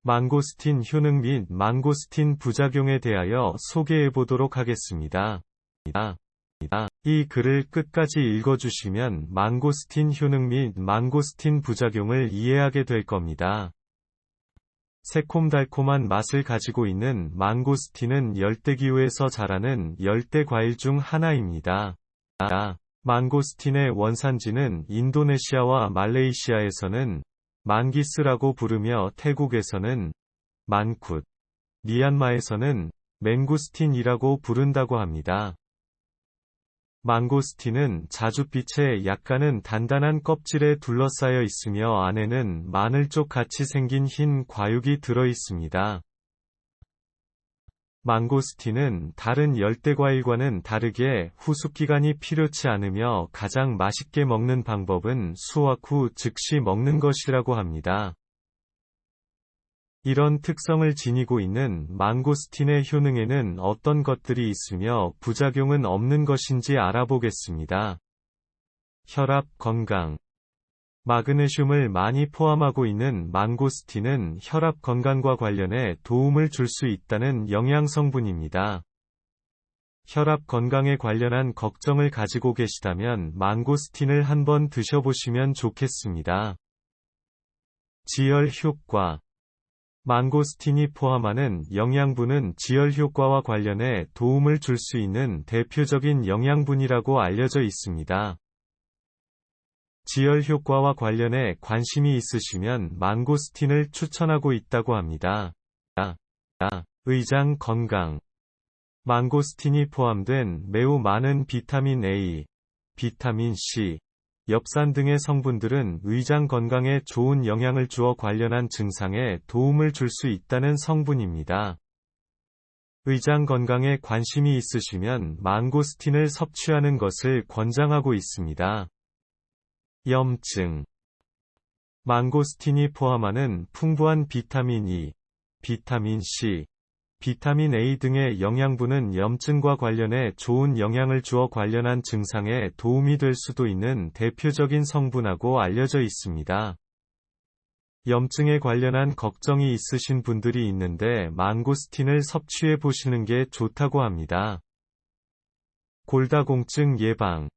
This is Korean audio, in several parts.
망고스틴 효능 및 망고스틴 부작용에 대하여 소개해 보도록 하겠습니다. 이 글을 끝까지 읽어주시면 망고스틴 효능 및 망고스틴 부작용을 이해하게 될 겁니다. 새콤달콤한 맛을 가지고 있는 망고스틴은 열대기후에서 자라는 열대 과일 중 하나입니다. 망고스틴의 원산지는 인도네시아와 말레이시아에서는 만기스라고 부르며 태국에서는 만굿, 미얀마에서는 맹구스틴이라고 부른다고 합니다. 망고스틴은 자줏빛에 약간은 단단한 껍질에 둘러싸여 있으며 안에는 마늘쪽 같이 생긴 흰 과육이 들어 있습니다. 망고스틴은 다른 열대과일과는 다르게 후숙기간이 필요치 않으며 가장 맛있게 먹는 방법은 수확 후 즉시 먹는 것이라고 합니다. 이런 특성을 지니고 있는 망고스틴의 효능에는 어떤 것들이 있으며 부작용은 없는 것인지 알아보겠습니다. 혈압 건강. 마그네슘을 많이 포함하고 있는 망고스틴은 혈압 건강과 관련해 도움을 줄 수 있다는 영양 성분입니다. 혈압 건강에 관련한 걱정을 가지고 계시다면 망고스틴을 한번 드셔보시면 좋겠습니다. 지혈 효과. 망고스틴이 포함하는 영양분은 지혈 효과와 관련해 도움을 줄 수 있는 대표적인 영양분이라고 알려져 있습니다. 지혈 효과와 관련해 관심이 있으시면 망고스틴을 추천하고 있다고 합니다. 의장 건강. 망고스틴이 포함된 매우 많은 비타민 A, 비타민 C, 엽산 등의 성분들은 의장 건강에 좋은 영향을 주어 관련한 증상에 도움을 줄 수 있다는 성분입니다. 의장 건강에 관심이 있으시면 망고스틴을 섭취하는 것을 권장하고 있습니다. 염증. 망고스틴이 포함하는 풍부한 비타민 E, 비타민 C, 비타민 A 등의 영양분은 염증과 관련해 좋은 영향을 주어 관련한 증상에 도움이 될 수도 있는 대표적인 성분하고 알려져 있습니다. 염증에 관련한 걱정이 있으신 분들이 있는데 망고스틴을 섭취해 보시는 게 좋다고 합니다. 골다공증 예방.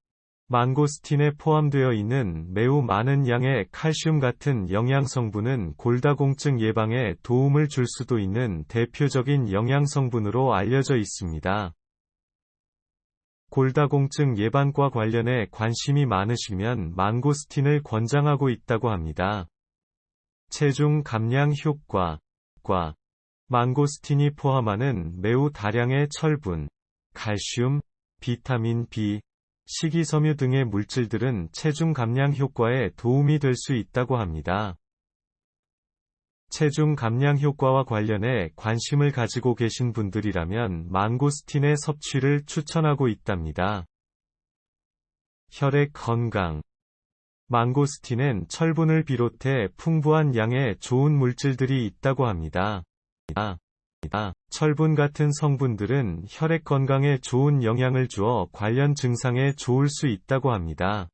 망고스틴에 포함되어 있는 매우 많은 양의 칼슘 같은 영양성분은 골다공증 예방에 도움을 줄 수도 있는 대표적인 영양성분으로 알려져 있습니다. 골다공증 예방과 관련해 관심이 많으시면 망고스틴을 권장하고 있다고 합니다. 체중 감량 효과. 망고스틴이 포함하는 매우 다량의 철분, 칼슘, 비타민 B, 식이섬유 등의 물질들은 체중 감량 효과에 도움이 될 수 있다고 합니다. 체중 감량 효과와 관련해 관심을 가지고 계신 분들이라면 망고스틴의 섭취를 추천하고 있답니다. 혈액 건강. 망고스틴엔 철분을 비롯해 풍부한 양의 좋은 물질들이 있다고 합니다. 철분 같은 성분들은 혈액 건강에 좋은 영향을 주어 관련 증상에 좋을 수 있다고 합니다.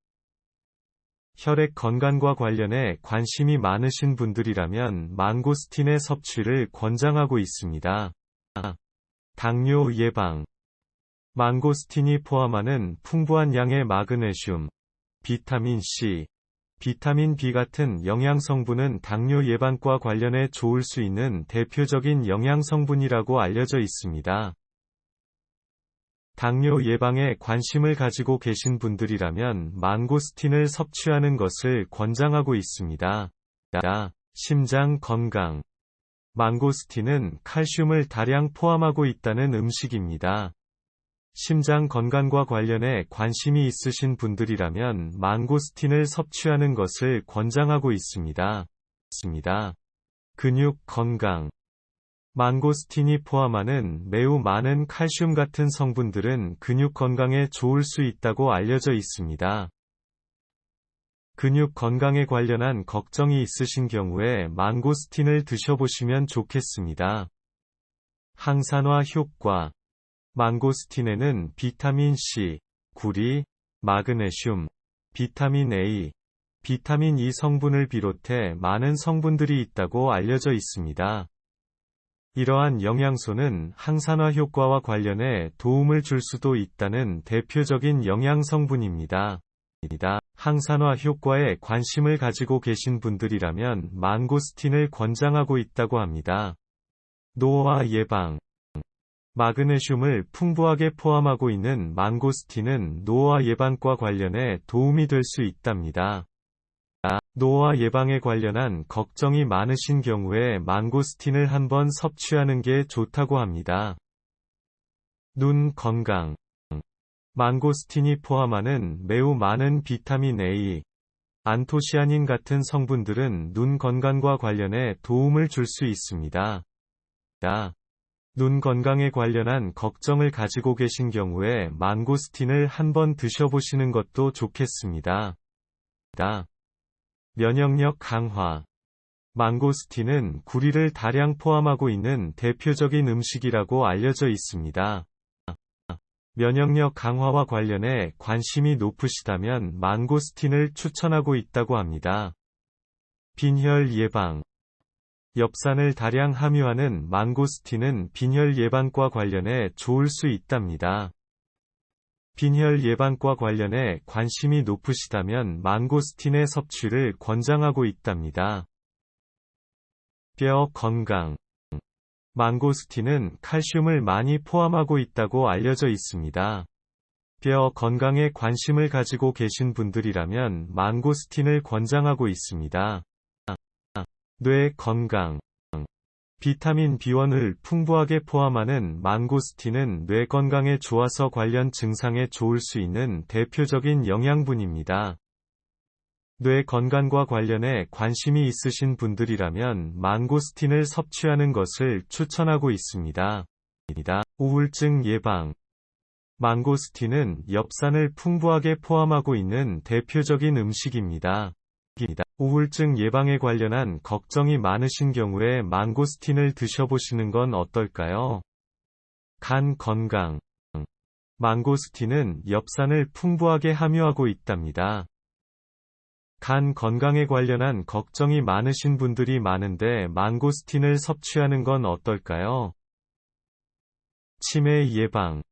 혈액 건강과 관련해 관심이 많으신 분들이라면 망고스틴의 섭취를 권장하고 있습니다. 당뇨 예방. 망고스틴이 포함하는 풍부한 양의 마그네슘, 비타민 C, 비타민 B 같은 영양성분은 당뇨 예방과 관련해 좋을 수 있는 대표적인 영양성분이라고 알려져 있습니다. 당뇨 예방에 관심을 가지고 계신 분들이라면 망고스틴을 섭취하는 것을 권장하고 있습니다. 심장 건강. 망고스틴은 칼슘을 다량 포함하고 있다는 음식입니다. 심장 건강과 관련해 관심이 있으신 분들이라면 망고스틴을 섭취하는 것을 권장하고 있습니다. 근육 건강. 망고스틴이 포함하는 매우 많은 칼슘 같은 성분들은 근육 건강에 좋을 수 있다고 알려져 있습니다. 근육 건강에 관련한 걱정이 있으신 경우에 망고스틴을 드셔보시면 좋겠습니다. 항산화 효과. 망고스틴에는 비타민 C, 구리, 마그네슘, 비타민 A, 비타민 E 성분을 비롯해 많은 성분들이 있다고 알려져 있습니다. 이러한 영양소는 항산화 효과와 관련해 도움을 줄 수도 있다는 대표적인 영양 성분입니다. 항산화 효과에 관심을 가지고 계신 분들이라면 망고스틴을 권장하고 있다고 합니다. 노화 예방. 마그네슘을 풍부하게 포함하고 있는 망고스틴은 노화 예방과 관련해 도움이 될 수 있답니다. 노화 예방에 관련한 걱정이 많으신 경우에 망고스틴을 한번 섭취하는 게 좋다고 합니다. 눈 건강. 망고스틴이 포함하는 매우 많은 비타민 A, 안토시아닌 같은 성분들은 눈 건강과 관련해 도움을 줄 수 있습니다. 눈 건강에 관련한 걱정을 가지고 계신 경우에 망고스틴을 한번 드셔보시는 것도 좋겠습니다. 면역력 강화. 망고스틴은 구리를 다량 포함하고 있는 대표적인 음식이라고 알려져 있습니다. 면역력 강화와 관련해 관심이 높으시다면 망고스틴을 추천하고 있다고 합니다. 빈혈 예방. 엽산을 다량 함유하는 망고스틴은 빈혈 예방과 관련해 좋을 수 있답니다. 빈혈 예방과 관련해 관심이 높으시다면 망고스틴의 섭취를 권장하고 있답니다. 뼈 건강. 망고스틴은 칼슘을 많이 포함하고 있다고 알려져 있습니다. 뼈 건강에 관심을 가지고 계신 분들이라면 망고스틴을 권장하고 있습니다. 뇌 건강. 비타민 B1을 풍부하게 포함하는 망고스틴은 뇌 건강에 좋아서 관련 증상에 좋을 수 있는 대표적인 영양분입니다. 뇌 건강과 관련해 관심이 있으신 분들이라면 망고스틴을 섭취하는 것을 추천하고 있습니다. 우울증 예방. 망고스틴은 엽산을 풍부하게 포함하고 있는 대표적인 음식입니다. 우울증 예방에 관련한 걱정이 많으신 경우에 망고스틴을 드셔보시는 건 어떨까요? 간 건강. 망고스틴은 엽산을 풍부하게 함유하고 있답니다. 간 건강에 관련한 걱정이 많으신 분들이 많은데 망고스틴을 섭취하는 건 어떨까요? 치매 예방.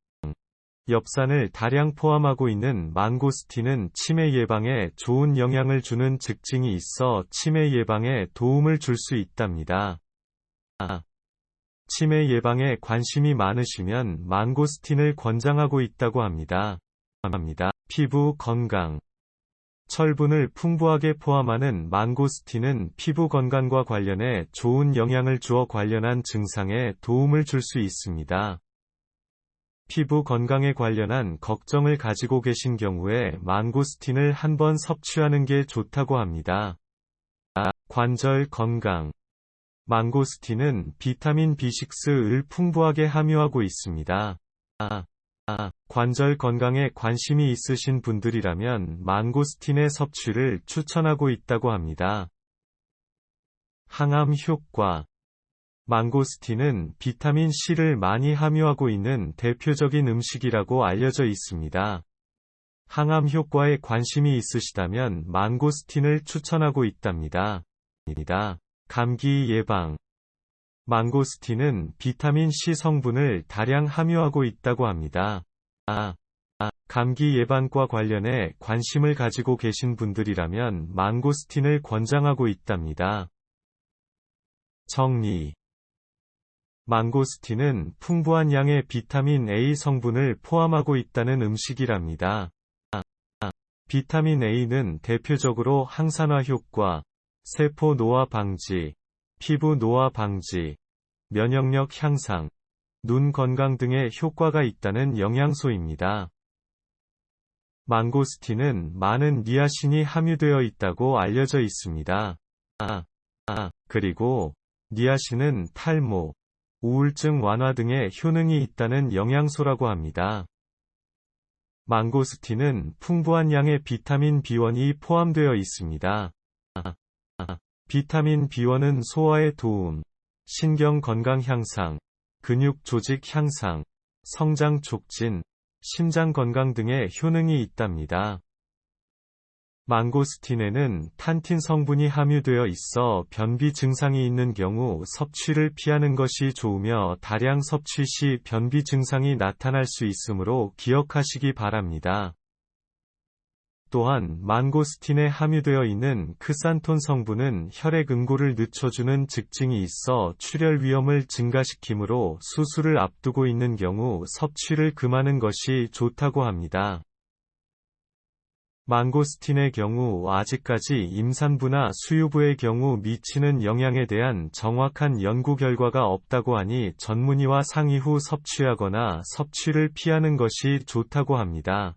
엽산을 다량 포함하고 있는 망고스틴은 치매 예방에 좋은 영향을 주는 특징이 있어 치매 예방에 도움을 줄 수 있답니다. 치매 예방에 관심이 많으시면 망고스틴을 권장하고 있다고 합니다. 피부 건강. 철분을 풍부하게 포함하는 망고스틴은 피부 건강과 관련해 좋은 영향을 주어 관련한 증상에 도움을 줄 수 있습니다. 피부 건강에 관련한 걱정을 가지고 계신 경우에 망고스틴을 한번 섭취하는 게 좋다고 합니다. 관절 건강. 망고스틴은 비타민 B6을 풍부하게 함유하고 있습니다. 관절 건강에 관심이 있으신 분들이라면 망고스틴의 섭취를 추천하고 있다고 합니다. 항암 효과. 망고스틴은 비타민 C를 많이 함유하고 있는 대표적인 음식이라고 알려져 있습니다. 항암 효과에 관심이 있으시다면 망고스틴을 추천하고 있답니다. 감기 예방. 망고스틴은 비타민 C 성분을 다량 함유하고 있다고 합니다. 감기 예방과 관련해 관심을 가지고 계신 분들이라면 망고스틴을 권장하고 있답니다. 정리. 망고스틴은 풍부한 양의 비타민 A 성분을 포함하고 있다는 음식이랍니다. 비타민 A는 대표적으로 항산화 효과, 세포 노화 방지, 피부 노화 방지, 면역력 향상, 눈 건강 등의 효과가 있다는 영양소입니다. 망고스틴은 많은 니아신이 함유되어 있다고 알려져 있습니다. 그리고 니아신은 탈모, 우울증 완화 등의 효능이 있다는 영양소라고 합니다. 망고스틴은 풍부한 양의 비타민 B1이 포함되어 있습니다. 비타민 B1은 소화에 도움, 신경 건강 향상, 근육 조직 향상, 성장 촉진, 심장 건강 등의 효능이 있답니다. 망고스틴에는 탄틴 성분이 함유되어 있어 변비 증상이 있는 경우 섭취를 피하는 것이 좋으며 다량 섭취 시 변비 증상이 나타날 수 있으므로 기억하시기 바랍니다. 또한 망고스틴에 함유되어 있는 크산톤 성분은 혈액 응고를 늦춰주는 특징이 있어 출혈 위험을 증가시키므로 수술을 앞두고 있는 경우 섭취를 금하는 것이 좋다고 합니다. 망고스틴의 경우 아직까지 임산부나 수유부의 경우 미치는 영향에 대한 정확한 연구 결과가 없다고 하니 전문의와 상의 후 섭취하거나 섭취를 피하는 것이 좋다고 합니다.